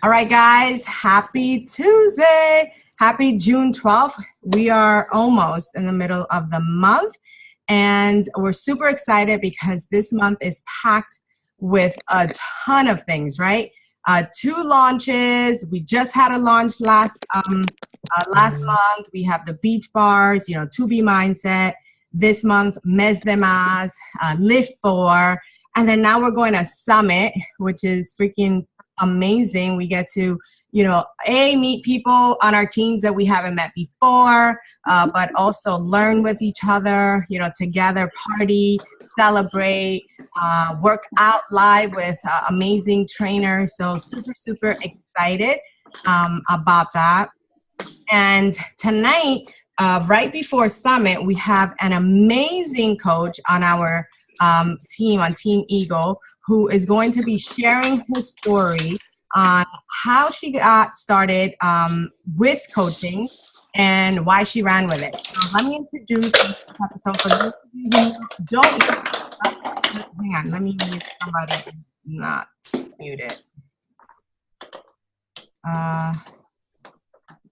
All right, guys, happy Tuesday. Happy June 12th. We are almost in the middle of the month, and we're super excited because this month is packed with a ton of things, right? Two launches. We just had a launch last month. We have the beach bars, To Be Mindset. This month, Mes de Más, Live For. And then now we're going to Summit, which is freaking amazing. We get to, meet people on our teams that we haven't met before, but also learn with each other, together, party, celebrate, work out live with amazing trainers. So super, super excited about that. And tonight, right before Summit, we have an amazing coach on our team, on Team Eagle, who is going to be sharing her story on how she got started with coaching and why she ran with it. So let me introduce Melissa Pipitone. For those of you who don't know, hang on, let me mute somebody not muted.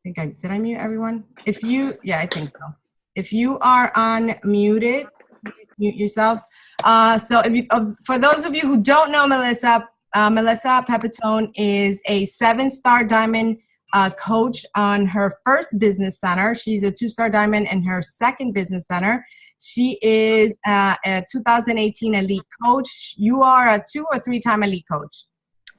Did I mute everyone? I think so. If you are unmuted, please mute yourselves. For those of you who don't know Melissa Pipitone is a 7-star diamond coach on her first business center. She's a 2-star diamond in her second business center. She is a 2018 elite coach. You are a 2 or 3-time elite coach?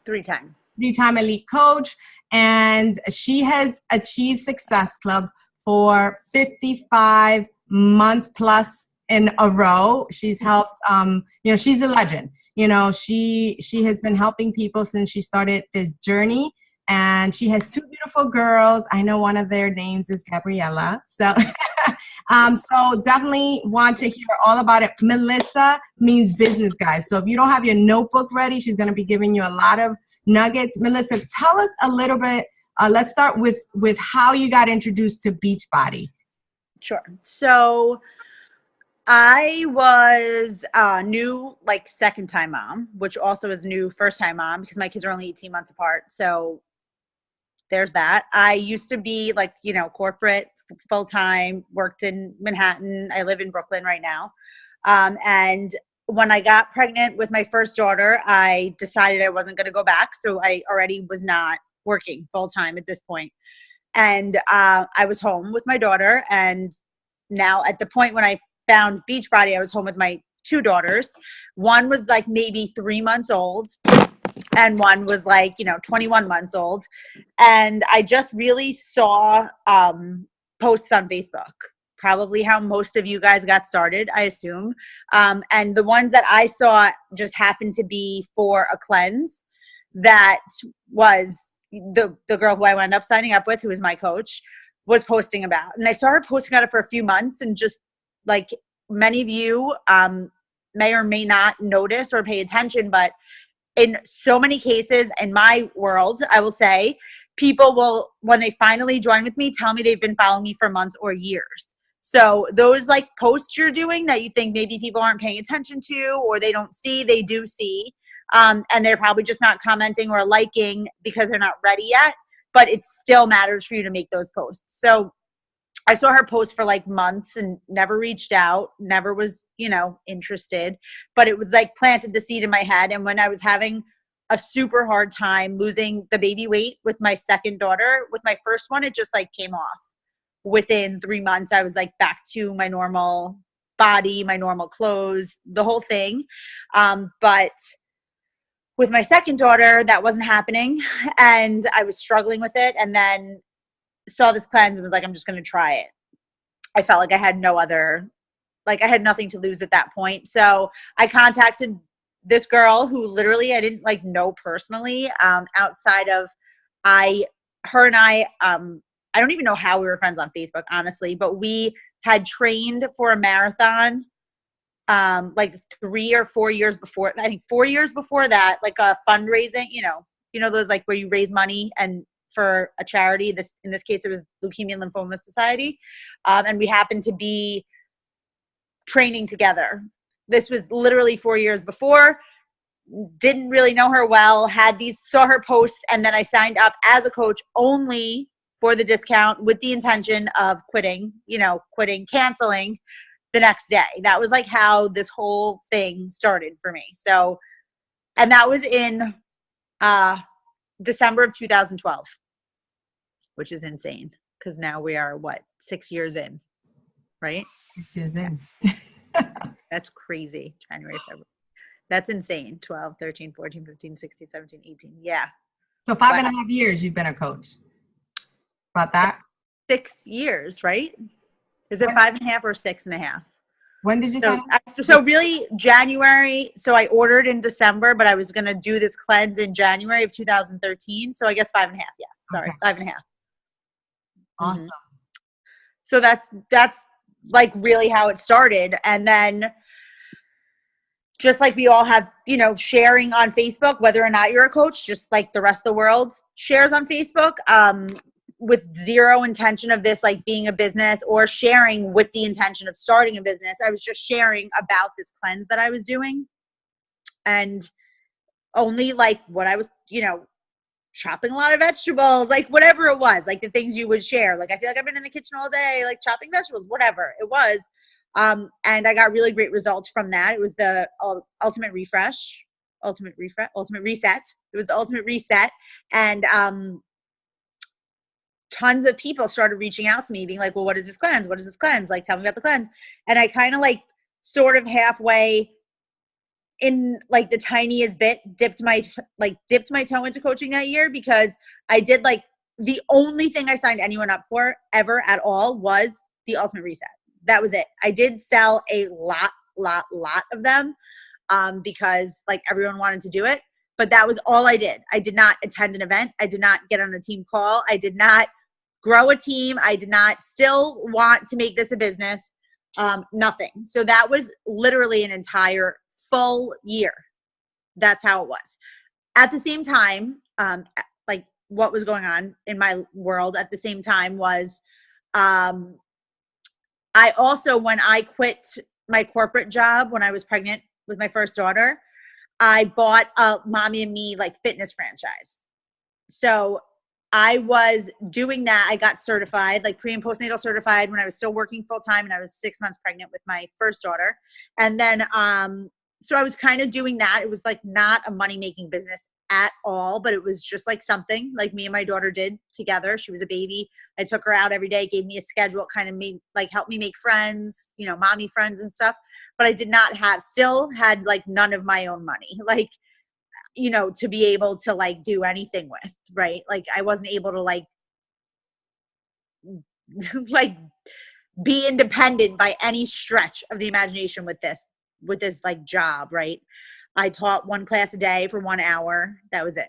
3-time. 3-time elite coach, and she has achieved Success Club for 55 months plus in a row. She's helped, she's a legend. She has been helping people since she started this journey, and she has 2 beautiful girls. I know one of their names is Gabriella. So, so definitely want to hear all about it. Melissa means business, guys. So if you don't have your notebook ready, she's going to be giving you a lot of nuggets. Melissa, tell us a little bit. Let's start with how you got introduced to Beachbody. Sure. So I was new, second-time mom, which also is new first-time mom because my kids are only 18 months apart. So there's that. I used to be corporate, full-time, worked in Manhattan. I live in Brooklyn right now. And when I got pregnant with my first daughter, I decided I wasn't going to go back. So I already was not working full-time at this point. And I was home with my daughter. And now at the point when I found Beachbody, I was home with my 2 daughters. One was maybe 3 months old, and one was 21 months old. And I just really saw posts on Facebook. Probably how most of you guys got started, I assume. And the ones that I saw just happened to be for a cleanse that was the girl who I wound up signing up with, who was my coach, was posting about. And I started posting about it for a few months, and just many of you may or may not notice or pay attention, but in so many cases in my world, I will say, people will, when they finally join with me, tell me they've been following me for months or years. So those posts you're doing that you think maybe people aren't paying attention to or they don't see, they do see. And they're probably just not commenting or liking because they're not ready yet, but it still matters for you to make those posts. So I saw her post for months and never reached out, never was, interested, but it was planted the seed in my head. And when I was having a super hard time losing the baby weight with my second daughter, with my first one, it just came off. Within 3 months, I was back to my normal body, my normal clothes, the whole thing. But with my second daughter, that wasn't happening. And I was struggling with it. And then saw this cleanse and was I'm just going to try it. I felt like I had I had nothing to lose at that point. So I contacted this girl who literally I didn't know personally, outside of her and I don't even know how we were friends on Facebook, honestly, but we had trained for a marathon 3 or 4 years before. I think 4 years before that, a fundraising, those where you raise money and for a charity. In this case, it was Leukemia and Lymphoma Society. And we happened to be training together. This was literally 4 years before. didn't really know her well, saw her post, and then I signed up as a coach only for the discount with the intention of canceling the next day. That was like how this whole thing started for me. So, and that was in December of 2012, which is insane because now we are 6 years in, right? 6 years in. That's crazy. January, February. That's insane. 12, 13, 14, 15, 16, 17, 18. Yeah. So 5.5 years you've been a coach. About that? 6 years, right? Is it 5.5 or 6.5? When did you sign up? So really January. So I ordered in December, but I was going to do this cleanse in January of 2013. So I guess 5.5. Yeah. Sorry. Okay. 5.5. Awesome. Mm-hmm. So that's like really how it started. And then just like we all have, sharing on Facebook, whether or not you're a coach, just like the rest of the world shares on Facebook, with zero intention of this, like being a business or sharing with the intention of starting a business. I was just sharing about this cleanse that I was doing and only like what I was, chopping a lot of vegetables, like whatever it was, like the things you would share. Like, I feel like I've been in the kitchen all day, like chopping vegetables, whatever it was. And I got really great results from that. It was the ultimate reset. It was the ultimate reset. And, tons of people started reaching out to me being like, well, what is this cleanse? What is this cleanse? Like, tell me about the cleanse. And I kind of like sort of halfway in like the tiniest bit dipped my toe into coaching that year, because I did like the only thing I signed anyone up for ever at all was the ultimate reset. That was it. I did sell a lot of them because like everyone wanted to do it, but that was all I did. I did not attend an event. I did not get on a team call. I did not grow a team. I did not still want to make this a business. Nothing. So that was literally an entire full year. That's how it was. At the same time, like what was going on in my world at the same time was, I also, when I quit my corporate job, when I was pregnant with my first daughter, I bought a Mommy and Me like fitness franchise. So I was doing that. I got certified, like pre and postnatal certified when I was still working full time, and I was 6 months pregnant with my first daughter. And then, so I was kind of doing that. It was like not a money-making business at all, but it was just like something like me and my daughter did together. She was a baby. I took her out every day, gave me a schedule, kind of made like helped me make friends, mommy friends and stuff. But I still had like none of my own money, like, to be able to like do anything with, right? Like I wasn't able to like be independent by any stretch of the imagination with this like job, right? I taught one class a day for 1 hour. That was it.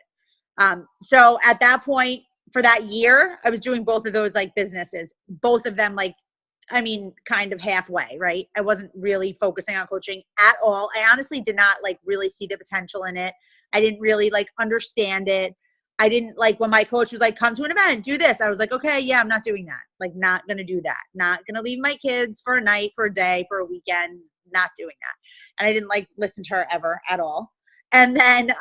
So at that point for that year, I was doing both of those like businesses, both of them like, kind of halfway, right? I wasn't really focusing on coaching at all. I honestly did not like really see the potential in it. I didn't really like understand it. I didn't like when my coach was like, come to an event, do this. I was like, okay, yeah, I'm not doing that. Like not going to do that. Not going to leave my kids for a night, for a day, for a weekend, not doing that. And I didn't like listen to her ever at all. And then,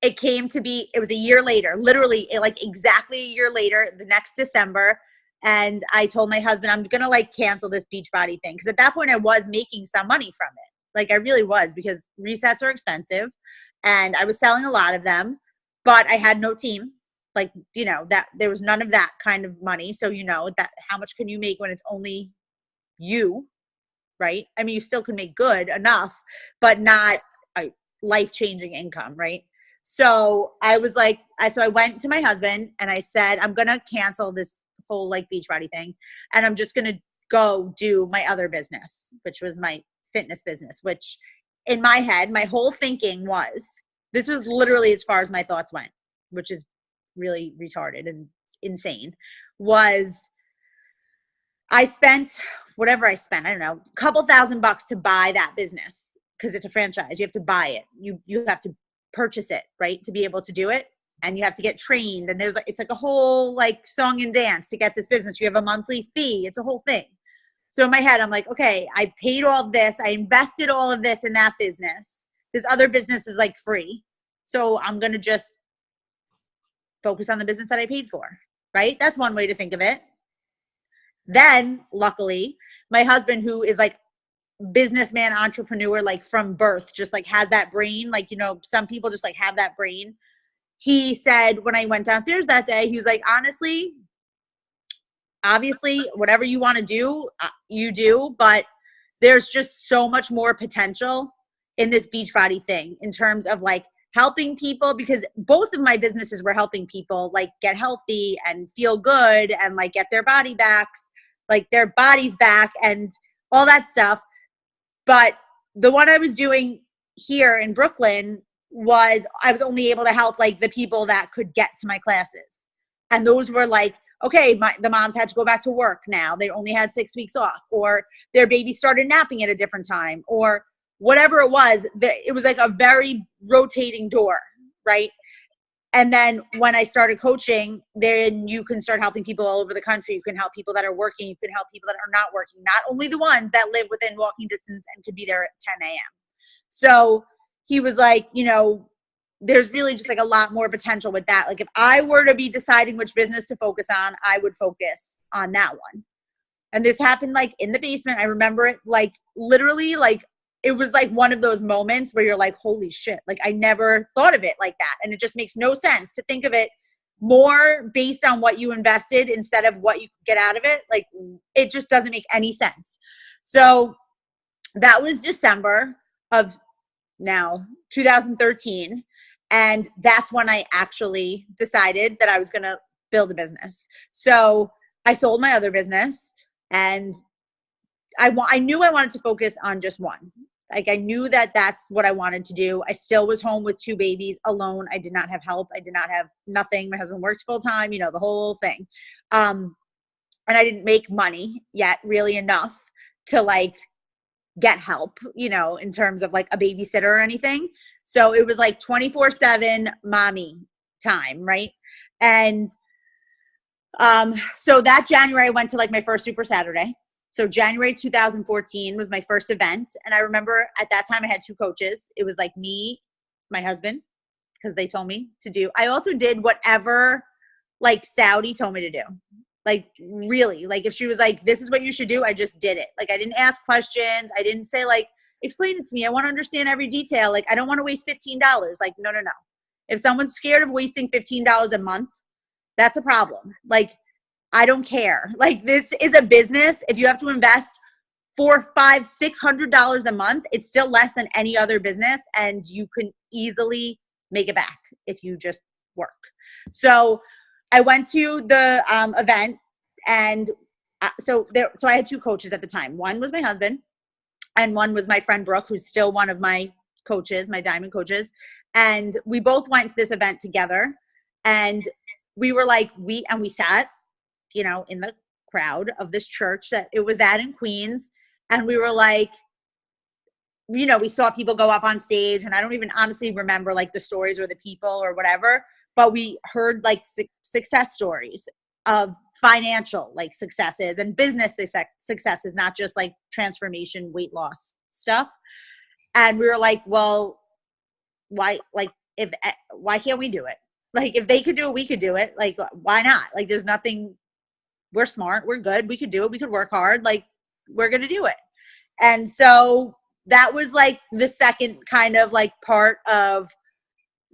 it was a year later, literally like exactly a year later, the next December. And I told my husband, I'm going to like cancel this Beachbody thing. Cause at that point I was making some money from it. Like I really was, because resets are expensive and I was selling a lot of them, but I had no team. Like, that there was none of that kind of money. So, that how much can you make when it's only you, right? You still can make good enough, but not a life-changing income, right? So I was like, so I went to my husband and I said, I'm going to cancel this whole like Beachbody thing. And I'm just going to go do my other business, which was my fitness business, which in my head, my whole thinking was, this was literally as far as my thoughts went, which is really retarded and insane, was I spent whatever I spent, I don't know, a couple $1,000 to buy that business, because it's a franchise. You have to buy it. You have to purchase it, right, to be able to do it. And you have to get trained. And it's like a whole like song and dance to get this business. You have a monthly fee. It's a whole thing. So in my head, I'm like, okay, I paid all of this. I invested all of this in that business. this other business is like free. So I'm going to just focus on the business that I paid for, right? That's one way to think of it. Then luckily, my husband, who is like businessman, entrepreneur, like from birth, just like has that brain. Like, you know, some people just like have that brain. He said when I went downstairs that day, he was like, honestly, obviously, whatever you want to do, you do, but there's just so much more potential in this Beachbody thing in terms of like helping people, because both of my businesses were helping people like get healthy and feel good and like get their bodies back and all that stuff. But the one I was doing here in Brooklyn I was only able to help like the people that could get to my classes. And those were like, okay, the moms had to go back to work now. They only had 6 weeks off, or their baby started napping at a different time, or whatever it was. It was like a very rotating door, right? And then when I started coaching, then you can start helping people all over the country. You can help people that are working. You can help people that are not working, not only the ones that live within walking distance and could be there at 10 a.m. So he was like, you know, there's really just like a lot more potential with that. Like if I were to be deciding which business to focus on, I would focus on that one. And this happened like in the basement. I remember it like literally like it was like one of those moments where you're like, holy shit, like I never thought of it like that. And it just makes no sense to think of it more based on what you invested instead of what you get out of it. Like it just doesn't make any sense. So that was December of 2013. And that's when I actually decided that I was going to build a business. So I sold my other business, and I knew I wanted to focus on just one. Like I knew that that's what I wanted to do. I still was home with 2 babies alone. I did not have help. I did not have nothing. My husband works full time, you know, the whole thing. And I didn't make money yet really enough to like get help, you know, in terms of like a babysitter or anything. So it was like 24/7 mommy time, right? And so that January I went to like my first Super Saturday. So January 2014 was my first event. And I remember at that time I had 2 coaches. It was like me, my husband, because they told me to do. I also did whatever like Saudi told me to do. Like really, like if she was like, this is what you should do, I just did it. Like I didn't ask questions. I didn't say like, explain it to me. I want to understand every detail. Like I don't want to waste $15. Like, no. If someone's scared of wasting $15 a month, that's a problem. Like, I don't care. Like this is a business. If you have to invest $400, $500, $600 a month, it's still less than any other business. And you can easily make it back if you just work. So I went to the event, and so I had 2 coaches at the time. One was my husband, and one was my friend Brooke, who's still one of my coaches, my diamond coaches. And we both went to this event together, and we were like, we sat, you know, in the crowd of this church that it was at in Queens. And we were like, you know, we saw people go up on stage, and I don't even honestly remember like the stories or the people or whatever, but we heard like success stories of financial like successes and business successes, not just like transformation, weight loss stuff. And we were like, well, why can't we do it? Like if they could do it, we could do it. Like, why not? Like there's nothing, we're smart, we're good, we could do it, we could work hard, like we're going to do it. And so that was like the second kind of like part of,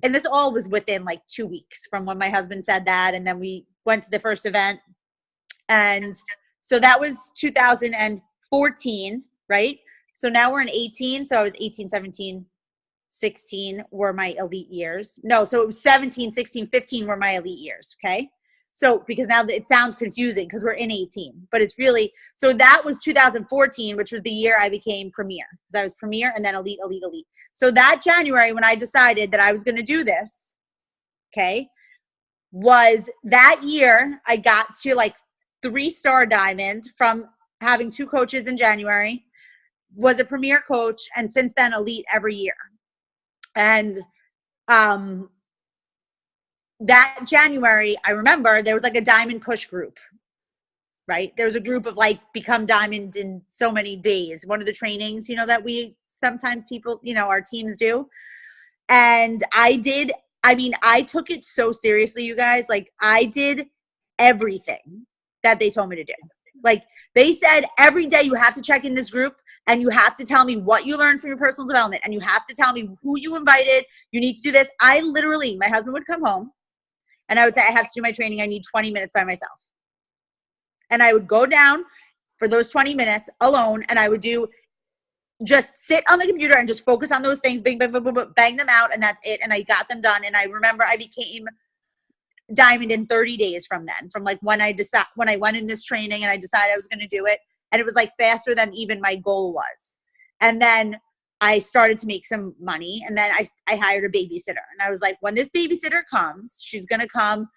and this all was within like 2 weeks from when my husband said that. And then we went to the first event. And so that was 2014, right? So now we're in 18. So I was 18, 17, 16 were my elite years. No, so it was 17, 16, 15 were my elite years. Okay. So because now it sounds confusing because we're in 18, but it's really, so that was 2014, which was the year I became premier, because I was premier and then elite. So that January when I decided that I was going to do this, okay, was that year I got to like 3-star diamond from having 2 coaches in January, was a premier coach, and since then elite every year. And that January, I remember there was like a diamond push group, right? There was a group of like become diamond in so many days. One of the trainings, you know, that we sometimes people, our teams do. And I took it so seriously, you guys. Like, I did everything that they told me to do. Like, they said every day you have to check in this group and you have to tell me what you learned from your personal development and you have to tell me who you invited. You need to do this. My husband would come home and I would say, I have to do my training. I need 20 minutes by myself. And I would go down for those 20 minutes alone and I would just sit on the computer and just focus on those things, bang, bang, bang, bang, bang them out, and that's it. And I got them done. And I remember I became diamond in 30 days from then, from like when I went in this training and I decided I was going to do it. And it was like faster than even my goal was. And then I started to make some money. And then I hired a babysitter. And I was like, when this babysitter comes, she's going to come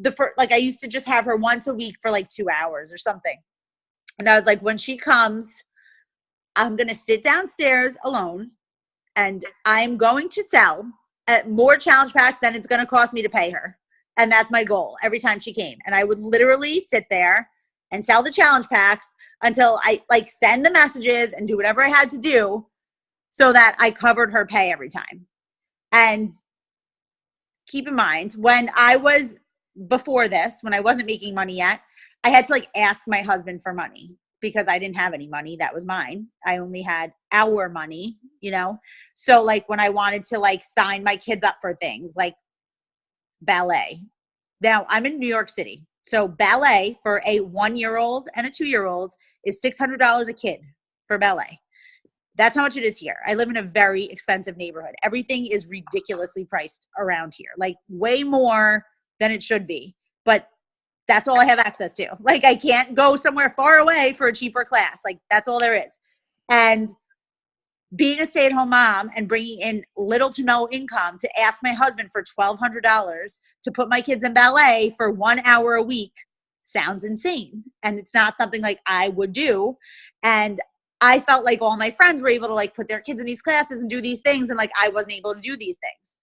I used to just have her once a week for like 2 hours or something. And I was like, when she comes, I'm going to sit downstairs alone and I'm going to sell more challenge packs than it's going to cost me to pay her. And that's my goal every time she came. And I would literally sit there and sell the challenge packs until I like send the messages and do whatever I had to do so that I covered her pay every time. And keep in mind, before this, when I wasn't making money yet, I had to like ask my husband for money because I didn't have any money that was mine. I only had our money, So like when I wanted to like sign my kids up for things like ballet. Now I'm in New York City. So ballet for a 1-year-old and a 2-year-old is $600 a kid for ballet. That's how much it is here. I live in a very expensive neighborhood. Everything is ridiculously priced around here, like way more than it should be. But that's all I have access to. Like, I can't go somewhere far away for a cheaper class. Like, that's all there is. And being a stay-at-home mom and bringing in little to no income to ask my husband for $1,200 to put my kids in ballet for 1 hour a week sounds insane. And it's not something like I would do. And I felt like all my friends were able to like put their kids in these classes and do these things. And like, I wasn't able to do these things.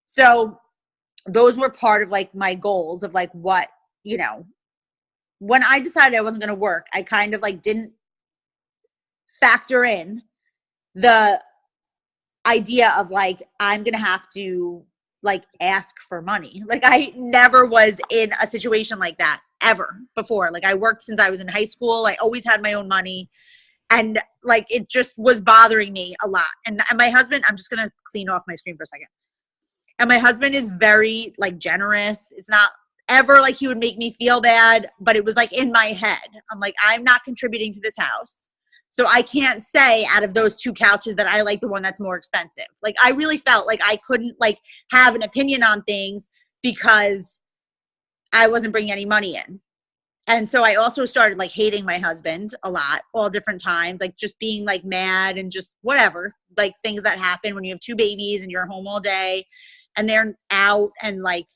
So those were part of like my goals of like what, when I decided I wasn't going to work, I kind of like didn't factor in the idea of like, I'm going to have to like ask for money. Like, I never was in a situation like that ever before. Like, I worked since I was in high school. I always had my own money. And like, it just was bothering me a lot. And my husband, I'm just going to clean off my screen for a second. And my husband is very like generous. It's not ever like he would make me feel bad, but it was like in my head. I'm like, I'm not contributing to this house. So I can't say out of those 2 couches that I like the one that's more expensive. Like, I really felt like I couldn't like have an opinion on things because I wasn't bringing any money in. And so I also started like hating my husband a lot, all different times, like just being like mad and just whatever, like things that happen when you have 2 babies and you're home all day and they're out. And like,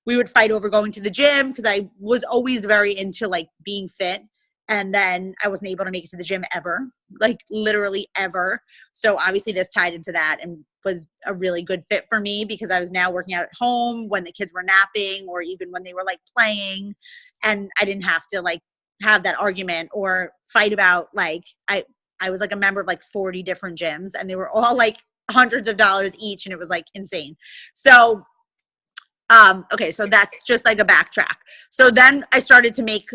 we would fight over going to the gym because I was always very into like being fit. And then I wasn't able to make it to the gym ever, like literally ever. So obviously this tied into that and was a really good fit for me because I was now working out at home when the kids were napping or even when they were like playing. And I didn't have to like have that argument or fight about like, I was like a member of like 40 different gyms and they were all like hundreds of dollars each. And it was like insane. So, okay. So that's just like a backtrack. So then I started to make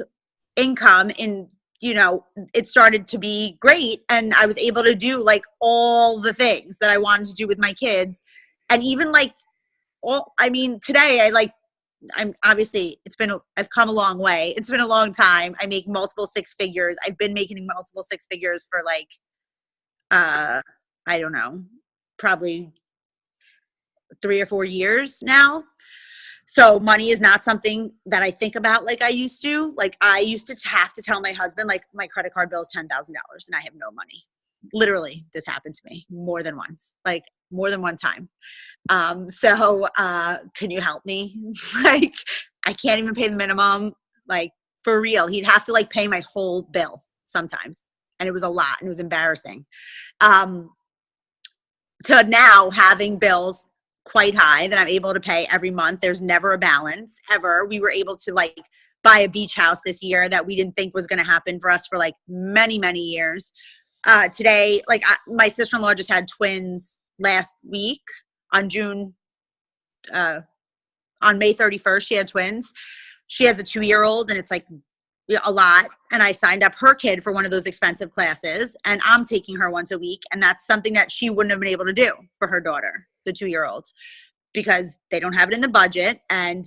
income and, it started to be great. And I was able to do like all the things that I wanted to do with my kids. And even like, today I'm obviously I've come a long way. It's been a long time. I make multiple 6 figures. I've been making multiple 6 figures for like, I don't know, probably 3 or 4 years now. So money is not something that I think about like I used to. Like, I used to have to tell my husband, like, my credit card bill is $10,000 and I have no money. Literally, this happened to me more than once, like more than one time. So can you help me? Like, I can't even pay the minimum. Like, for real, he'd have to like pay my whole bill sometimes. And it was a lot and it was embarrassing. To now having bills quite high that I'm able to pay every month. There's never a balance ever. We were able to like buy a beach house this year that we didn't think was going to happen for us for like many, many years. today, like my sister-in-law just had twins last week on on May 31st, she had twins. She has a 2-year-old and it's like a lot. And I signed up her kid for one of those expensive classes and I'm taking her once a week. And that's something that she wouldn't have been able to do for her daughter, the 2-year-old, because they don't have it in the budget. And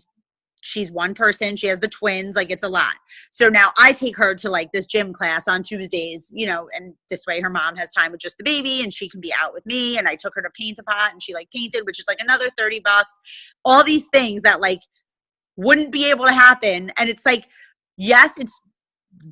she's one person, she has the twins, like it's a lot. So now I take her to like this gym class on Tuesdays, you know, and this way her mom has time with just the baby and she can be out with me. And I took her to paint a pot and she like painted, which is like another $30. All these things that like wouldn't be able to happen. And it's like, yes, it's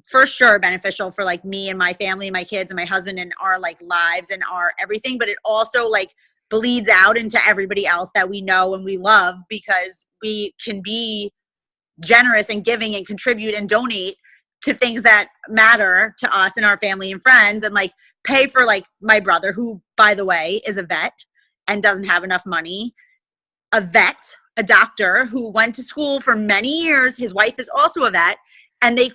for sure beneficial for like me and my family and my kids and my husband and our like lives and our everything, but it also like bleeds out into everybody else that we know and we love, because we can be generous and giving and contribute and donate to things that matter to us and our family and friends, and like pay for like my brother, who by the way is a vet and doesn't have enough money, a doctor who went to school for many years. His wife is also a vet and they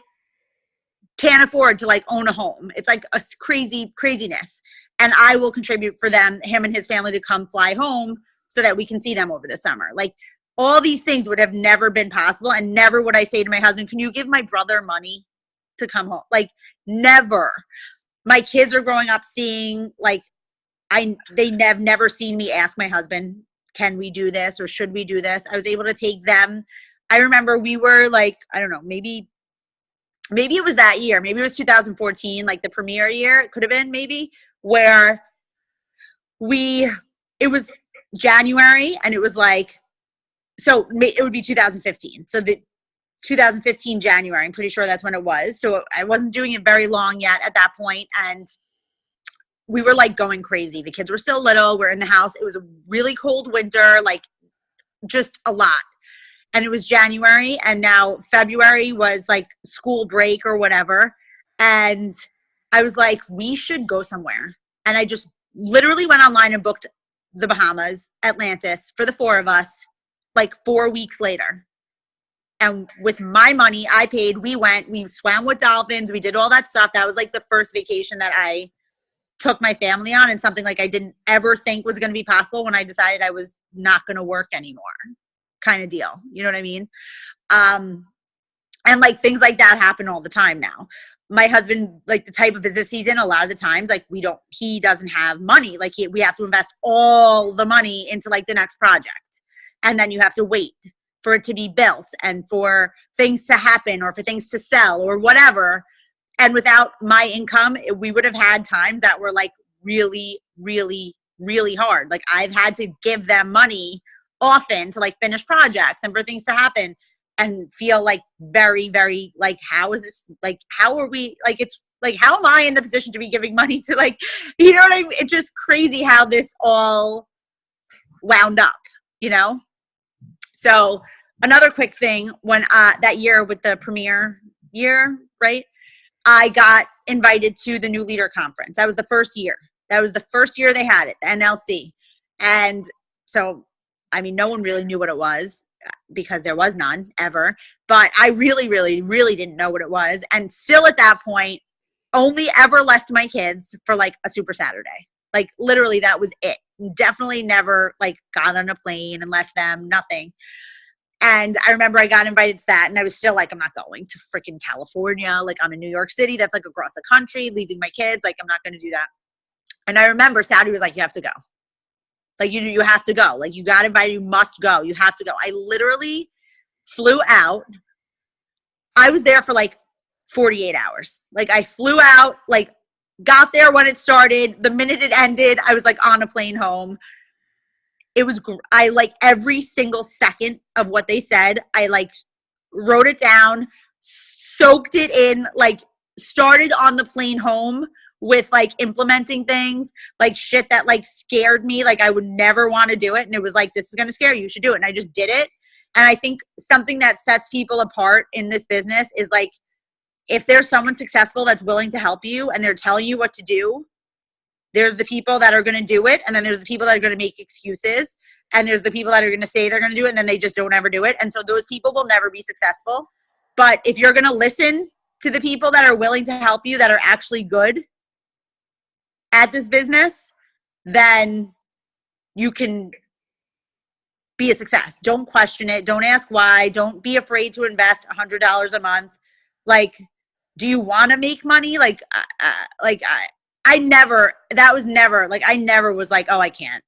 can't afford to like own a home. It's like a craziness. And I will contribute for him and his family to come fly home so that we can see them over the summer. Like all these things would have never been possible. And never would I say to my husband, can you give my brother money to come home? Like never. My kids are growing up seeing like, they have never seen me ask my husband, can we do this or should we do this? I was able to take them. I remember we were like, I don't know, maybe it was that year. Maybe it was 2014, like the premiere year. It could have been maybe, where it was January and it was like, so it would be 2015. So the 2015 January, I'm pretty sure that's when it was. So I wasn't doing it very long yet at that point. And we were like going crazy. The kids were still little. We're in the house. It was a really cold winter, like just a lot. And it was January, and now February was like school break or whatever. And I was like, we should go somewhere. And I just literally went online and booked the Bahamas, Atlantis for the 4 of us, like 4 weeks later. And with my money, I paid, we went, we swam with dolphins. We did all that stuff. That was like the first vacation that I took my family on, and something like I didn't ever think was going to be possible when I decided I was not going to work anymore, kind of deal. You know what I mean? And like things like that happen all the time now. My husband, like the type of business he's in, a lot of the times, like he doesn't have money. Like we have to invest all the money into like the next project. And then you have to wait for it to be built and for things to happen or for things to sell or whatever. And without my income, we would have had times that were like really, really, really hard. Like I've had to give them money often to like finish projects and for things to happen, and feel like very, very like, how is this, like, how are we, like, it's like, how am I in the position to be giving money to, like, you know what I mean? It's just crazy how this all wound up, you know? So another quick thing, when that year with the premiere year, right? I got invited to the New Leader Conference. That was the first year. That was the first year they had it, the NLC. And so, I mean, no one really knew what it was because there was none ever. But I really, really, really didn't know what it was. And still at that point, only ever left my kids for like a Super Saturday. Like literally that was it. Definitely never like got on a plane and left them, nothing. And I remember I got invited to that and I was still like, I'm not going to freaking California. Like I'm in New York City. That's like across the country, leaving my kids. Like I'm not going to do that. And I remember Saudi was like, you have to go. Like you have to go. Like you got invited, you must go. You have to go. I literally flew out. I was there for like 48 hours. Like I flew out, like got there when it started. The minute it ended, I was like on a plane home. It was, I like every single second of what they said. I like wrote it down, soaked it in, like started on the plane home with like implementing things, like shit that like scared me. Like I would never want to do it. And it was like, this is going to scare you. You should do it. And I just did it. And I think something that sets people apart in this business is like, if there's someone successful that's willing to help you and they're telling you what to do, there's the people that are going to do it. And then there's the people that are going to make excuses. And there's the people that are going to say they're going to do it. And then they just don't ever do it. And so those people will never be successful. But if you're going to listen to the people that are willing to help you, that are actually good, at this business, then you can be a success. Don't question it. Don't ask why. Don't be afraid to invest $100 a month. Like, do you want to make money? I never, that was never, like, I never was like, oh, I can't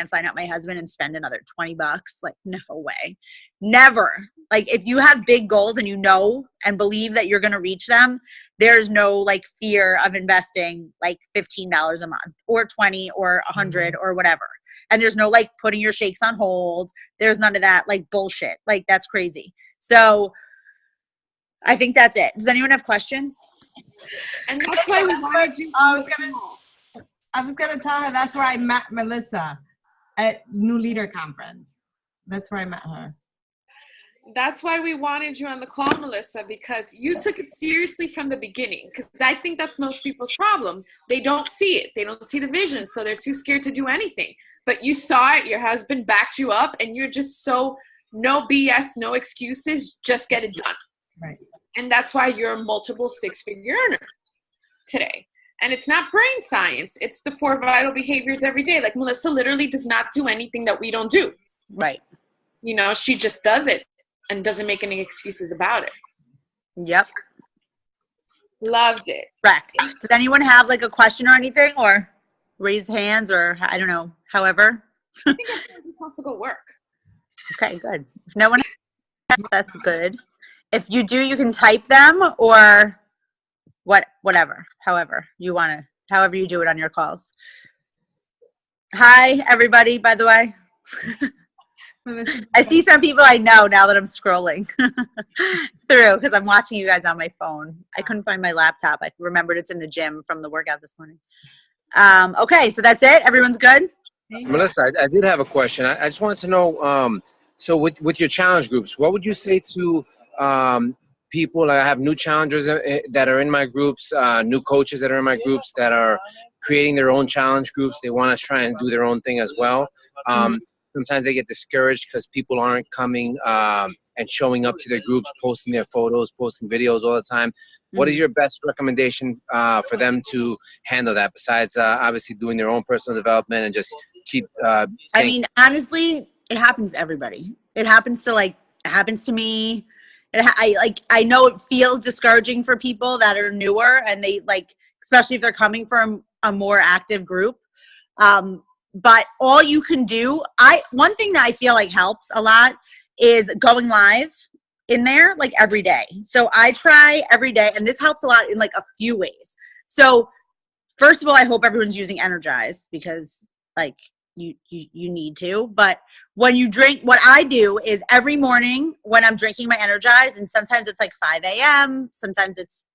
sign up my husband and spend another $20. Like, no way. Never. Like, if you have big goals and you know and believe that you're going to reach them, there's no like fear of investing like $15 a month or 20 or 100 or whatever. And there's no like putting your shakes on hold. There's none of that like bullshit. Like, that's crazy. So I think that's it. Does anyone have questions? And that's why we wanted you. I was gonna tell her that's where I met Melissa at New Leader Conference. That's where I met her. That's why we wanted you on the call, Melissa, because you took it seriously from the beginning. Because I think that's most people's problem. They don't see it. They don't see the vision. So they're too scared to do anything. But you saw it. Your husband backed you up. And you're just so no BS, no excuses. Just get it done. Right. And that's why you're a multiple six-figure earner today. And it's not brain science. It's the 4 vital behaviors every day. Like, Melissa literally does not do anything that we don't do. Right. You know, she just does it and doesn't make any excuses about it. Yep. Loved it. Correct. Does anyone have like a question or anything, or raise hands, or I don't know, however? I think everyone just wants to go work. Okay, good. If no one has, that's good. If you do, you can type them or whatever, however you want to, however you do it on your calls. Hi, everybody, by the way. I see some people I know now that I'm scrolling through because I'm watching you guys on my phone. I couldn't find my laptop. I remembered it's in the gym from the workout this morning. Okay, so that's it. Everyone's good? Melissa, I did have a question. I just wanted to know, so with your challenge groups, what would you say to people? I have new challengers that are in my groups, new coaches that are in my groups that are creating their own challenge groups. They want to try and do their own thing as well. Sometimes they get discouraged because people aren't coming and showing up to their groups, posting their photos, posting videos all the time. What is your best recommendation for them to handle that besides obviously doing their own personal development and just keep I mean, honestly, it happens to everybody. It happens to me. I know it feels discouraging for people that are newer and they like, especially if they're coming from a more active group. But all you can do, one thing that I feel like helps a lot is going live in there like every day. So I try every day, and this helps a lot in like a few ways. So first of all, I hope everyone's using Energize because like you need to. But when you drink, what I do is every morning when I'm drinking my Energize, and sometimes it's like 5 a.m., sometimes it's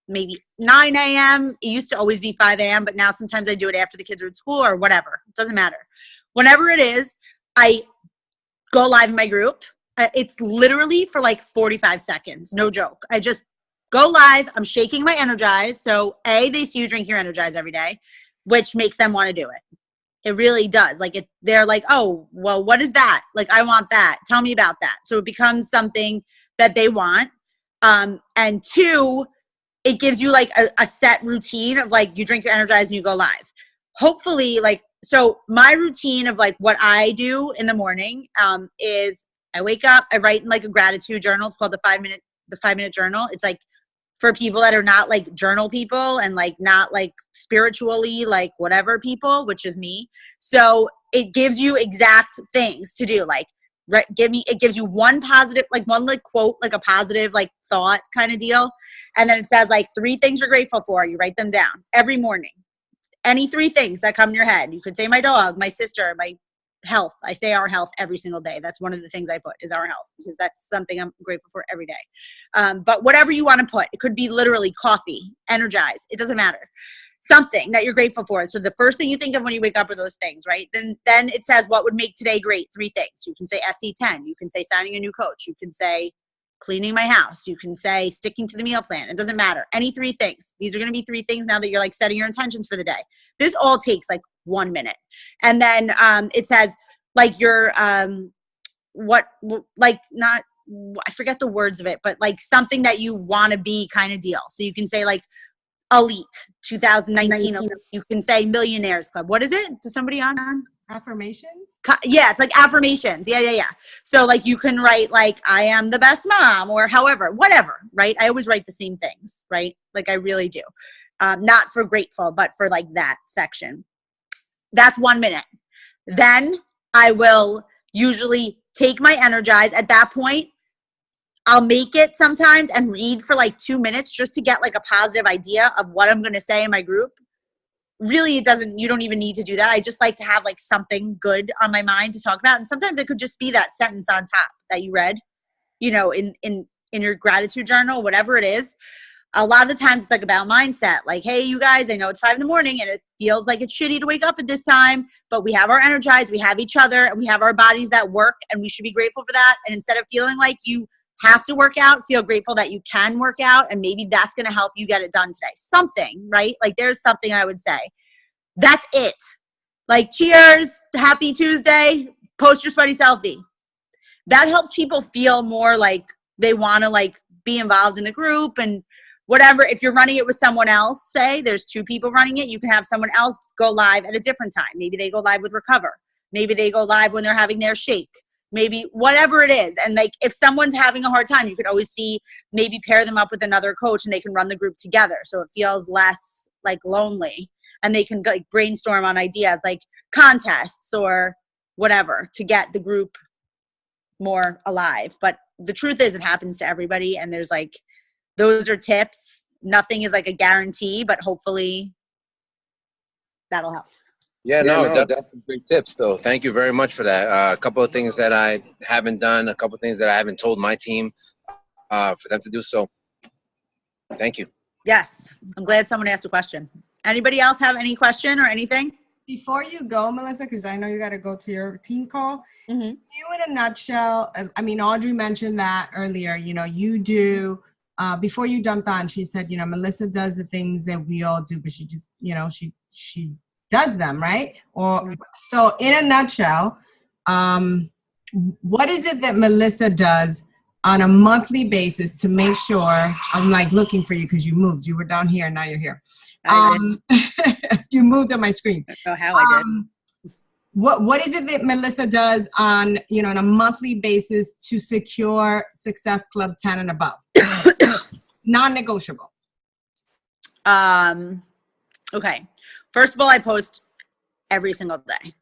maybe 9 a.m. It used to always be 5 a.m., but now sometimes I do it after the kids are at school or whatever. It doesn't matter. Whenever it is, I go live in my group. It's literally for like 45 seconds. No joke. I just go live. I'm shaking my Energize. So they see you drink your Energize every day, which makes them want to do it. It really does. Like they're like, oh, well, what is that? Like, I want that. Tell me about that. So it becomes something that they want. And two, it gives you like a set routine of like you drink your Energize and you go live. Hopefully, like, so my routine of like what I do in the morning is I wake up, I write in like a gratitude journal. It's called the 5-minute journal. It's like for people that are not like journal people and like not like spiritually like whatever people, which is me. So it gives you exact things to do. Like it gives you one positive, like one like quote, like a positive like thought kind of deal. And then it says like 3 things you're grateful for. You write them down every morning. Any 3 things that come in your head. You could say my dog, my sister, my health. I say our health every single day. That's one of the things I put is our health because that's something I'm grateful for every day. But whatever you want to put, it could be literally coffee, Energize. It doesn't matter. Something that you're grateful for. So the first thing you think of when you wake up are those things, right? Then it says what would make today great. 3 things. You can say SE10. You can say signing a new coach. You can say cleaning my house. You can say sticking to the meal plan. It doesn't matter. Any 3 things. These are going to be 3 things now that you're like setting your intentions for the day. This all takes like 1 minute. And then it says like your not, I forget the words of it, but like something that you want to be kind of deal. So you can say like, elite 2019. You can say millionaires club. What is it? Does somebody on? Affirmations? Yeah, it's like affirmations. Yeah. So like you can write like I am the best mom or however, whatever, right? I always write the same things, right? Like I really do. Not for grateful, but for like that section. That's 1 minute. Then I will usually take my Energize. At that point, I'll make it sometimes and read for like 2 minutes just to get like a positive idea of what I'm going to say in my group. Really, you don't even need to do that. I just like to have like something good on my mind to talk about. And sometimes it could just be that sentence on top that you read, in your gratitude journal, whatever it is. A lot of the times it's like about mindset. Like, hey, you guys, I know it's 5 a.m. and it feels like it's shitty to wake up at this time, but we have our Energize, we have each other, and we have our bodies that work, and we should be grateful for that. And instead of feeling like you have to work out, feel grateful that you can work out, and maybe that's going to help you get it done today. Something, right? Like there's something I would say. That's it. Like, cheers, happy Tuesday, post your sweaty selfie. That helps people feel more like they want to like be involved in the group and whatever. If you're running it with someone else, say there's 2 people running it, you can have someone else go live at a different time. Maybe they go live with Recover. Maybe they go live when they're having their shake. Maybe whatever it is. And like if someone's having a hard time, you could always maybe pair them up with another coach and they can run the group together. So it feels less like lonely and they can like brainstorm on ideas like contests or whatever to get the group more alive. But the truth is it happens to everybody. And there's like, those are tips. Nothing is like a guarantee, but hopefully that'll help. Yeah, no, definitely great tips, though. Thank you very much for that. A couple of things that I haven't done, a couple of things that I haven't told my team for them to do. So thank you. Yes. I'm glad someone asked a question. Anybody else have any question or anything? Before you go, Melissa, because I know you got to go to your team call, Mm-hmm. you in a nutshell, I mean, Audrey mentioned that earlier, you do, before you jumped on, she said, Melissa does the things that we all do, but she just, she does them, right? Or so in a nutshell, what is it that Melissa does on a monthly basis to make sure, I'm like looking for you because you moved, you were down here, now you're here. You moved on my screen. I don't know how I did. What is it that Melissa does on, on a monthly basis to secure Success Club 10 and above? Non-negotiable. Okay. First of all, I post every single day.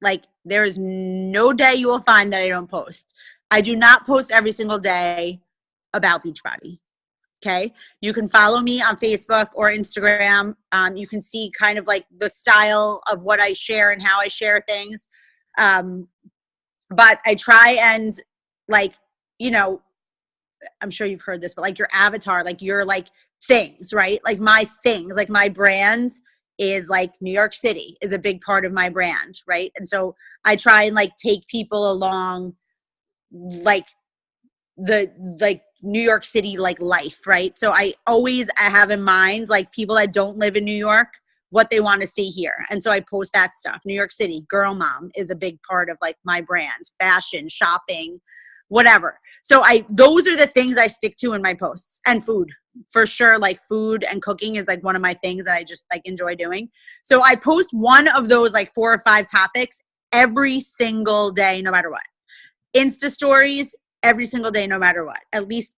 Like there is no day you will find that I don't post. I do not post every single day about Beachbody. Okay. You can follow me on Facebook or Instagram. You can see kind of like the style of what I share and how I share things. But I try and like, I'm sure you've heard this, but like your avatar, like your like things, right? Like my things, like my brand is like New York City is a big part of my brand, right? And so I try and like take people along like the like New York City like life, right? So I have in mind like people that don't live in New York, what they want to see here. And so I post that stuff. New York City, girl mom is a big part of like my brand, fashion, shopping, whatever. So those are the things I stick to in my posts. And food, for sure. Like food and cooking is like one of my things that I just like enjoy doing. So I post one of those like 4 or 5 topics every single day, no matter what. Insta stories every single day, no matter what.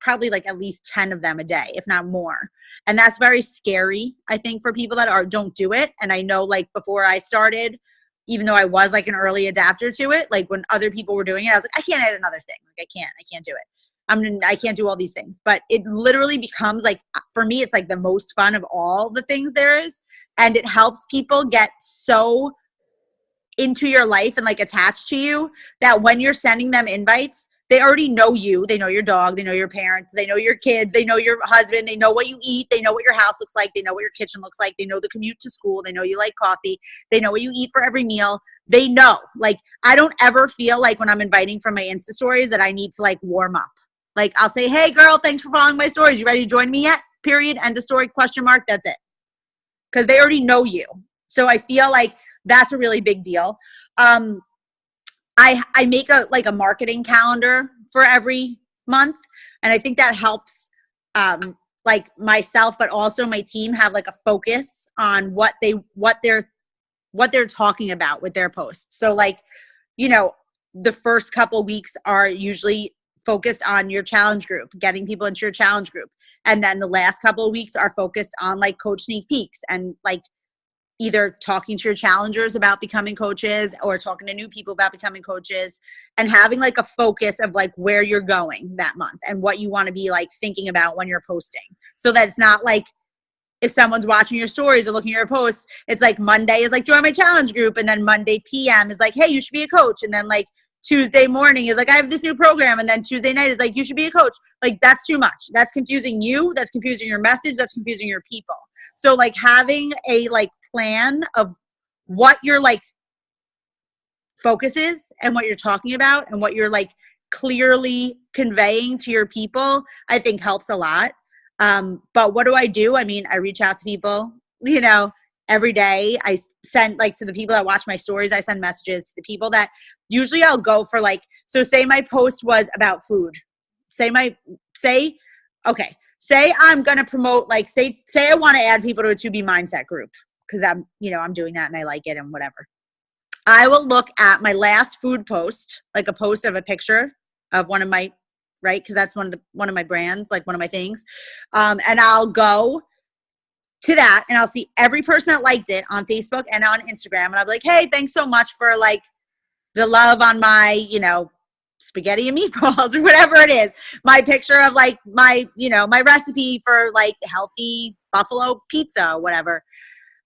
Probably at least 10 of them a day, if not more. And that's very scary, I think, for people that don't do it. And I know like before I started, even though I was like an early adapter to it, like when other people were doing it, I was like, I can't add another thing. Like I can't do it. I can't do all these things. But it literally becomes like, for me, it's like the most fun of all the things there is. And it helps people get so into your life and like attached to you that when you're sending them invites, they already know you. They know your dog. They know your parents. They know your kids. They know your husband. They know what you eat. They know what your house looks like. They know what your kitchen looks like. They know the commute to school. They know you like coffee. They know what you eat for every meal. They know. Like, I don't ever feel like when I'm inviting from my Insta stories that I need to like warm up. Like, I'll say, hey girl, thanks for following my stories. You ready to join me yet? Period. End of story, question mark. That's it. Because they already know you. So I feel like that's a really big deal. I make a marketing calendar for every month. And I think that helps like myself, but also my team have like a focus on what they're talking about with their posts. So like, you know, the first couple weeks are usually focused on your challenge group, getting people into your challenge group. And then the last couple of weeks are focused on like coach sneak peeks and like either talking to your challengers about becoming coaches or talking to new people about becoming coaches, and having like a focus of like where you're going that month and what you want to be like thinking about when you're posting, so that it's not like if someone's watching your stories or looking at your posts, it's like Monday is like join my challenge group, and then Monday PM is like, hey, you should be a coach, and then like Tuesday morning is like, I have this new program, and then Tuesday night is like, you should be a coach. Like that's too much. That's confusing you. That's confusing your message. That's confusing your people. So like having a like plan of what your like focus is and what you're talking about and what you're like clearly conveying to your people, I think helps a lot. But what do? I mean, I reach out to people, you know, every day. I send like to the people that watch my stories, I send messages to the people that usually I'll go for like, so say my post was about food. Say I'm going to promote, like say I want to add people to a 2B mindset group because I'm doing that and I like it and whatever. I will look at my last food post, like a post of a picture of one of my, right? Because that's one of my brands, like one of my things. And I'll go to that and I'll see every person that liked it on Facebook and on Instagram. And I'll be like, hey, thanks so much for like the love on my, spaghetti and meatballs or whatever it is. My picture of like my recipe for like healthy buffalo pizza or whatever.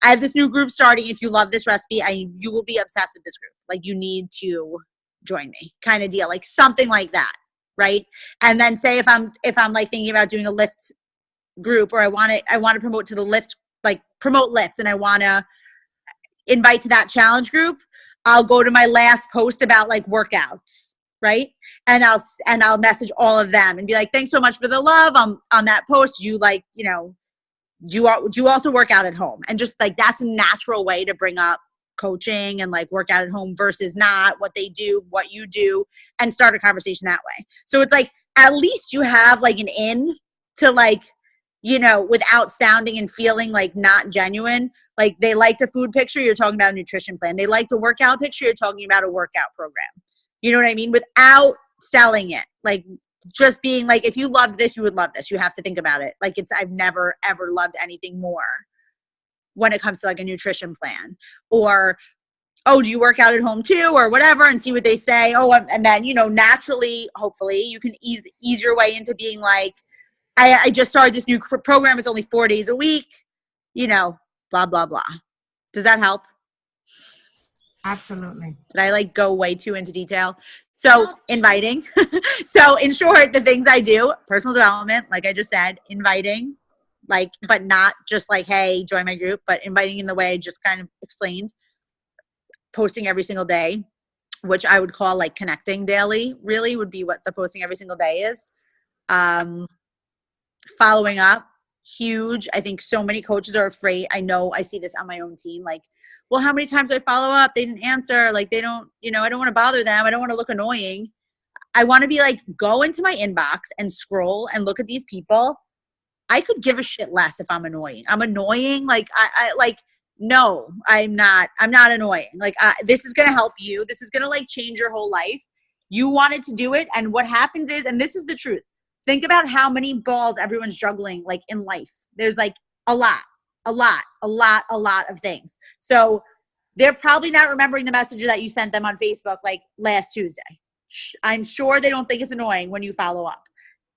I have this new group starting. If you love this recipe, you will be obsessed with this group. Like you need to join me kind of deal, like something like that. Right. And then say if I'm like thinking about doing a lift group, or I want to promote to the lift, like promote lift, and I want to invite to that challenge group, I'll go to my last post about like workouts. Right. And I'll message all of them and be like, thanks so much for the love on that post. You like, do you also work out at home? And just like, that's a natural way to bring up coaching and like work out at home versus not, what they do, what you do, and start a conversation that way. So it's like, at least you have like an in to like, without sounding and feeling like not genuine. Like they liked a food picture, you're talking about a nutrition plan. They liked a workout picture, you're talking about a workout program. You know what I mean? Without selling it. Like just being like, if you loved this, you would love this. You have to think about it. Like I've never ever loved anything more when it comes to like a nutrition plan, or, oh, do you work out at home too, or whatever, and see what they say. Oh, and then, naturally, hopefully you can ease your way into being like, I just started this new program. It's only 4 days a week, blah, blah, blah. Does that help? Absolutely. Did I like go way too into detail? So inviting. So in short, the things I do, personal development, like I just said, inviting, like, but not just like, hey, join my group, but inviting in the way I just kind of explained, posting every single day, which I would call like connecting daily, really would be what the posting every single day is. Following up, huge. I think so many coaches are afraid. I know I see this on my own team. Like, well, how many times do I follow up? They didn't answer. Like they don't, I don't want to bother them. I don't want to look annoying. I want to be like, go into my inbox and scroll and look at these people. I could give a shit less if I'm annoying. I'm annoying. Like I like, no, I'm not annoying. Like this is going to help you. This is going to like change your whole life. You wanted to do it. And what happens is, and this is the truth, think about how many balls everyone's juggling like in life. There's like a lot of things. So they're probably not remembering the message that you sent them on Facebook like last Tuesday. I'm sure they don't think it's annoying when you follow up.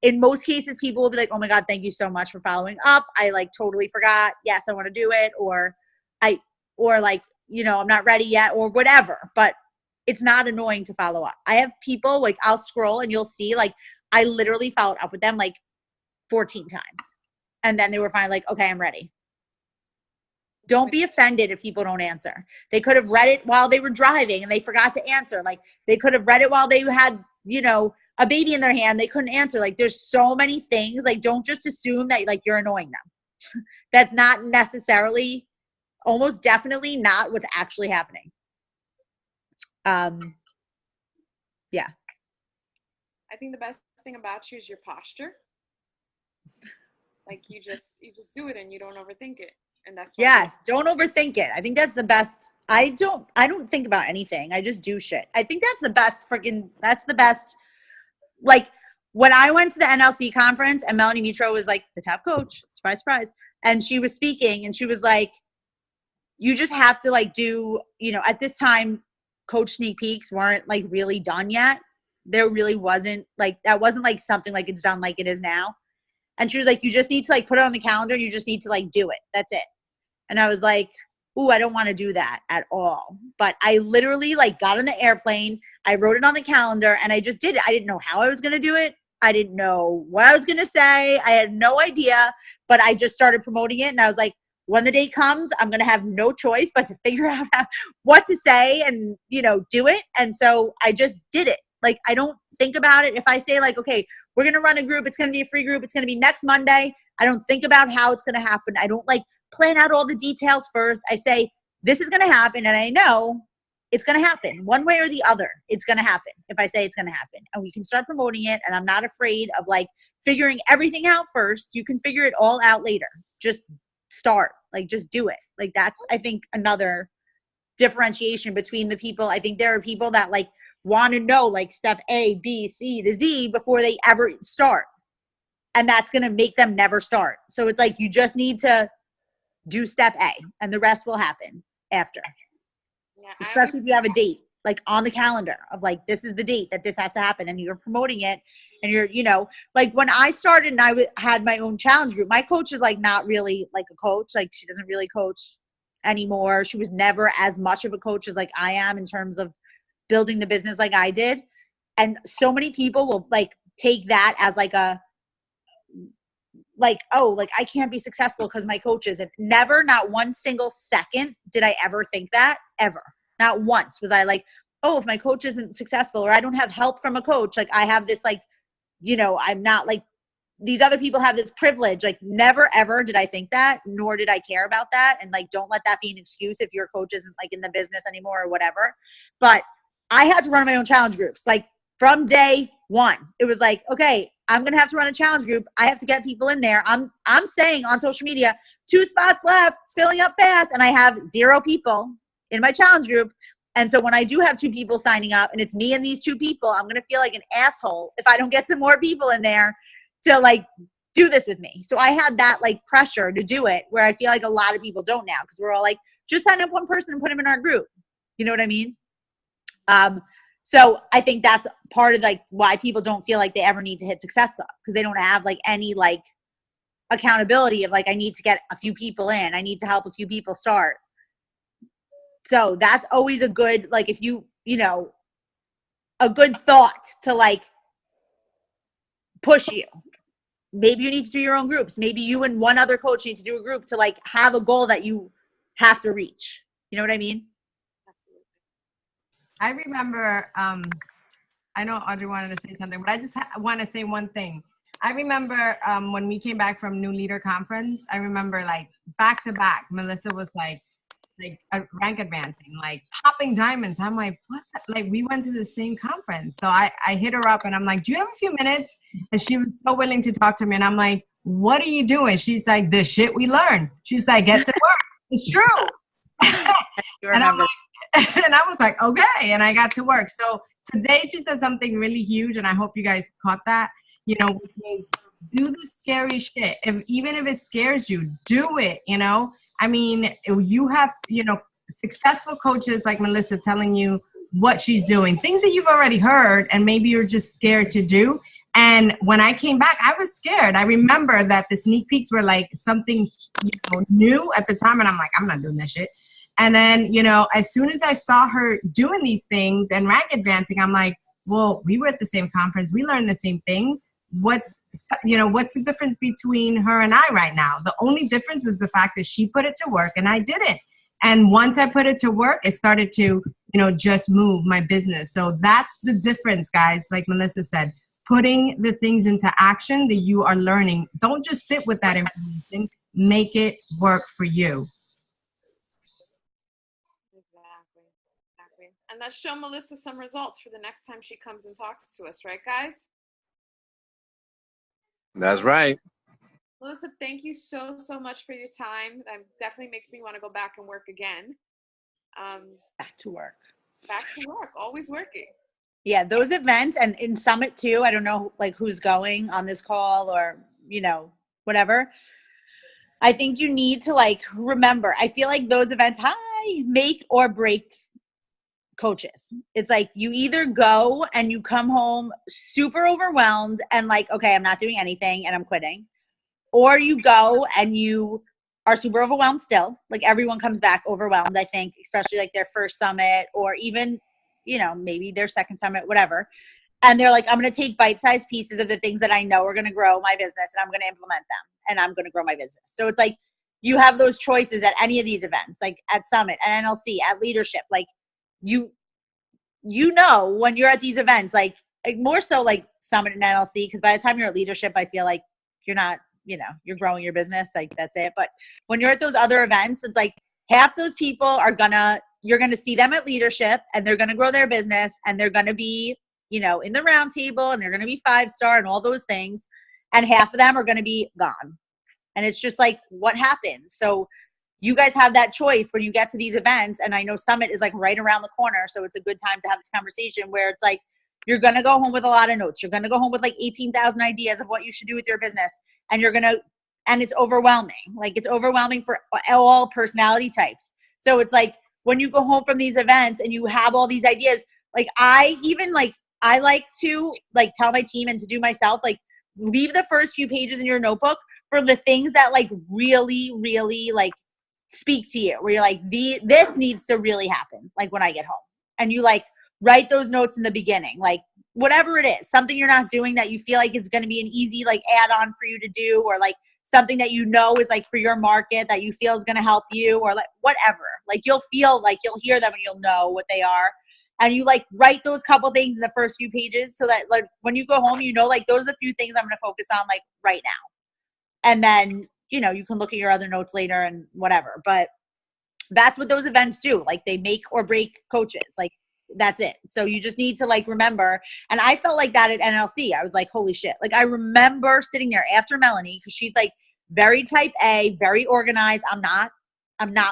In most cases, people will be like, oh my God, thank you so much for following up. I like totally forgot. Yes, I want to do it. Or like, I'm not ready yet or whatever, but it's not annoying to follow up. I have people like, I'll scroll and you'll see like, I literally followed up with them like 14 times. And then they were finally like, okay, I'm ready. Don't be offended if people don't answer. They could have read it while they were driving and they forgot to answer. Like they could have read it while they had, a baby in their hand. They couldn't answer. Like there's so many things. Like don't just assume that like you're annoying them. That's not necessarily, almost definitely not what's actually happening. Yeah. I think the best thing about you is your posture. Like you just do it and you don't overthink it. And that's why Yes, don't overthink it. I think that's the best. I don't think about anything. I just do shit. I think that's the best. Like when I went to the NLC conference and Melanie Mitro was like the top coach, surprise, surprise. And she was speaking and she was like, you just have to like do, at this time, coach sneak peeks weren't like really done yet. There really wasn't like, that wasn't like something like it's done like it is now. And she was like, you just need to like put it on the calendar. You just need to like do it. That's it. And I was like, ooh, I don't want to do that at all. But I literally like got on the airplane. I wrote it on the calendar and I just did it. I didn't know how I was going to do it. I didn't know what I was going to say. I had no idea, but I just started promoting it. And I was like, when the date comes, I'm going to have no choice but to figure out what to say and, do it. And so I just did it. Like, I don't think about it. If I say like, okay, we're going to run a group, it's going to be a free group, it's going to be next Monday, I don't think about how it's going to happen. I don't like plan out all the details first. I say, this is going to happen. And I know it's going to happen one way or the other. It's going to happen if I say it's going to happen, and we can start promoting it. And I'm not afraid of like figuring everything out first. You can figure it all out later. Just start, like, just do it. Like that's, I think, another differentiation between the people. I think there are people that like want to know like step A, B, C to Z before they ever start. And that's going to make them never start. So it's like, you just need to do step A and the rest will happen after. Yeah, especially if you have a date like on the calendar of like, this is the date that this has to happen and you're promoting it. And you're, like when I started and I had my own challenge group, my coach is like not really like a coach. Like she doesn't really coach anymore. She was never as much of a coach as like I am in terms of building the business like I did. And so many people will like take that as like a, like, oh, like I can't be successful because my coach isn't. Never, not one single second did I ever think that, ever. Not once was I like, oh, if my coach isn't successful or I don't have help from a coach, like I have this like, I'm not like these other people have this privilege. Like never, ever did I think that, nor did I care about that. And like, don't let that be an excuse if your coach isn't like in the business anymore or whatever. But I had to run my own challenge groups. Like from day one, it was like, okay, I'm going to have to run a challenge group. I have to get people in there. I'm saying on social media, 2 spots left, filling up fast. And I have 0 people in my challenge group. And so when I do have 2 people signing up and it's me and these 2 people, I'm going to feel like an asshole if I don't get some more people in there to like do this with me. So I had that like pressure to do it, where I feel like a lot of people don't now, because we're all like, just sign up one person and put them in our group. You know what I mean? So I think that's part of like why people don't feel like they ever need to hit Success Club, because they don't have like any like accountability of like, I need to get a few people in. I need to help a few people start. So that's always a good, like if you, a good thought to like push you. Maybe you need to do your own groups. Maybe you and one other coach need to do a group to like have a goal that you have to reach. You know what I mean? Absolutely. I remember, I know Audrey wanted to say something, but I just want to say one thing. I remember when we came back from New Leader Conference, I remember like back to back, Melissa was like rank advancing, like popping diamonds. I'm like, what? Like we went to the same conference. So I hit her up and I'm like, do you have a few minutes? And she was so willing to talk to me. And I'm like, what are you doing? She's like, the shit we learned. She's like, get to work. It's true. And I'm like, and I was like, okay. And I got to work. So today she said something really huge. And I hope you guys caught that, which is do the scary shit. Even if it scares you, do it, I mean, you have, successful coaches like Melissa telling you what she's doing, things that you've already heard, and maybe you're just scared to do. And when I came back, I was scared. I remember that the sneak peeks were like something, new at the time. And I'm like, I'm not doing that shit. And then, as soon as I saw her doing these things and rank advancing, I'm like, well, we were at the same conference. We learned the same things. What's the difference between her and I right now? The only difference was the fact that she put it to work and I didn't. And once I put it to work, it started to, just move my business. So that's the difference, guys. Like Melissa said, putting the things into action that you are learning. Don't just sit with that information. Make it work for you. Exactly. And let's show Melissa some results for the next time she comes and talks to us, right, guys? That's right. Melissa, thank you so, so much for your time. That definitely makes me want to go back and work again. Back to work. Back to work, always working. Yeah, those events and in Summit too. I don't know like who's going on this call or, you know, whatever. I think you need to like remember. I feel like those events, make or break coaches. It's like you either go and you come home super overwhelmed and like, okay, I'm not doing anything and I'm quitting. Or you go and you are super overwhelmed still. Like everyone comes back overwhelmed, I think, especially like their first summit or even, you know, maybe their second summit, whatever. And they're like, I'm going to take bite-sized pieces of the things that I know are going to grow my business and I'm going to implement them and I'm going to grow my business. So it's like you have those choices at any of these events, like at Summit, at NLC, at Leadership. Like you know when you're at these events, like more so like Summit and NLC, because by the time you're at Leadership, I feel like you're not, you know, you're growing your business, like that's it. But when you're at those other events, it's like half those people are you're gonna see them at Leadership and they're gonna grow their business and they're gonna be, you know, in the round table and they're gonna be 5-star and all those things. And half of them are gonna be gone. And it's just like, what happens? So you guys have that choice when you get to these events. And I know Summit is like right around the corner. So it's a good time to have this conversation where it's like, you're going to go home with a lot of notes. You're going to go home with like 18,000 ideas of what you should do with your business. And and it's overwhelming. Like it's overwhelming for all personality types. So it's like when you go home from these events and you have all these ideas, like I like to like tell my team and to do myself, like leave the first few pages in your notebook for the things that like really, really like speak to you, where you're like, this needs to really happen. Like when I get home and you like write those notes in the beginning, like whatever it is, something you're not doing that you feel like it's going to be an easy like add on for you to do, or like something that you know is like for your market that you feel is going to help you, or like whatever, like you'll feel like you'll hear them and you'll know what they are. And you like write those couple things in the first few pages so that like when you go home, you know, like those are a few things I'm going to focus on like right now. And then, you know, you can look at your other notes later and whatever, but that's what those events do. Like they make or break coaches. Like that's it. So you just need to like remember. And I felt like that at NLC. I was like, holy shit. Like I remember sitting there after Melanie, because she's like very type A, very organized. I'm not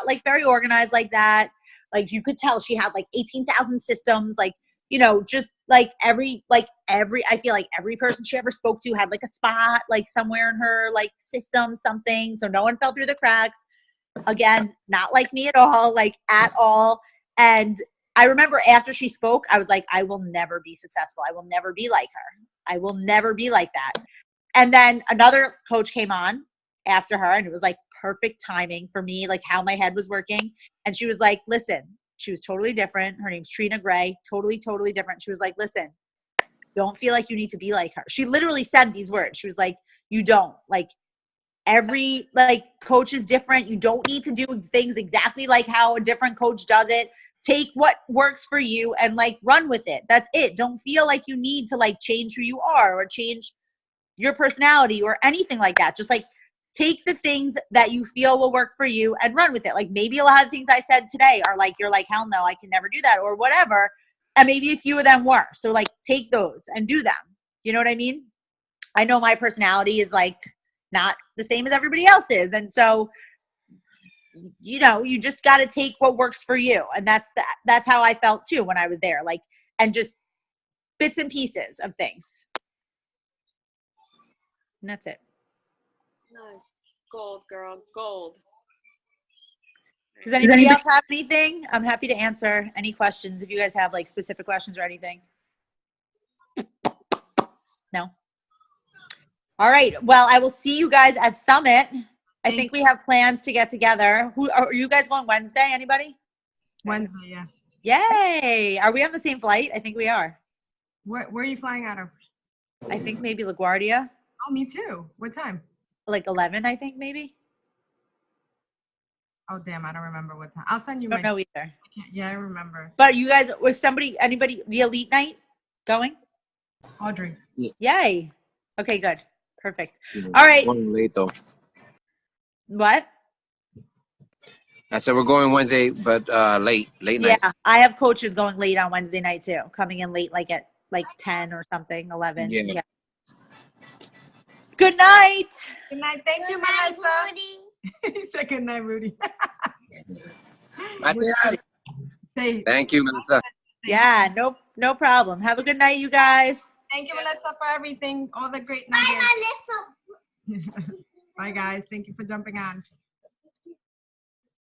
like very organized like that. Like you could tell she had like 18,000 systems, like, you know, just like every, I feel like every person she ever spoke to had like a spot, like somewhere in her like system, something. So no one fell through the cracks. Again, not like me at all, like at all. And I remember after she spoke, I was like, I will never be successful. I will never be like her. I will never be like that. And then another coach came on after her, and it was like perfect timing for me, like how my head was working. And she was like, listen, she was totally different. Her name's Trina Gray, totally, totally different. She was like, listen, don't feel like you need to be like her. She literally said these words. She was like, you don't, like every like coach is different. You don't need to do things exactly like how a different coach does it. Take what works for you and like run with it. That's it. Don't feel like you need to like change who you are or change your personality or anything like that. Just like take the things that you feel will work for you and run with it. Like maybe a lot of things I said today are like, you're like, hell no, I can never do that or whatever. And maybe a few of them were. So like take those and do them. You know what I mean? I know my personality is like not the same as everybody else's. And so, you know, you just got to take what works for you. And that's how I felt too when I was there, like, and just bits and pieces of things. And that's it. Nice. Gold, girl, gold. Does anybody else have anything? I'm happy to answer any questions if you guys have like specific questions or anything. No? All right. Well, I will see you guys at Summit. I think we have plans to get together. Who are you guys going Wednesday? Anybody? Wednesday, yeah. Yay. Are we on the same flight? I think we are. Where are you flying out of? I think maybe LaGuardia. Oh, me too. What time? Like 11, I think maybe. Oh, damn. I don't remember what time. I'll send you I don't know either. Yeah, I remember. But you guys, anybody, the elite night going? Audrey. Yay. Okay, good. Perfect. All right. Going late though. What? I said we're going Wednesday, but late night. Yeah, I have coaches going late on Wednesday night too, coming in late, like at like 10 or something, 11. Yeah. Good night. Good night. Thank you, Melissa. He said good night, Rudy. Gracias. Say Thank you, Melissa. Yeah, no problem. Have a good night, you guys. thank you, Melissa, for everything. All the great nuggets. Bye, guys. Thank you for jumping on.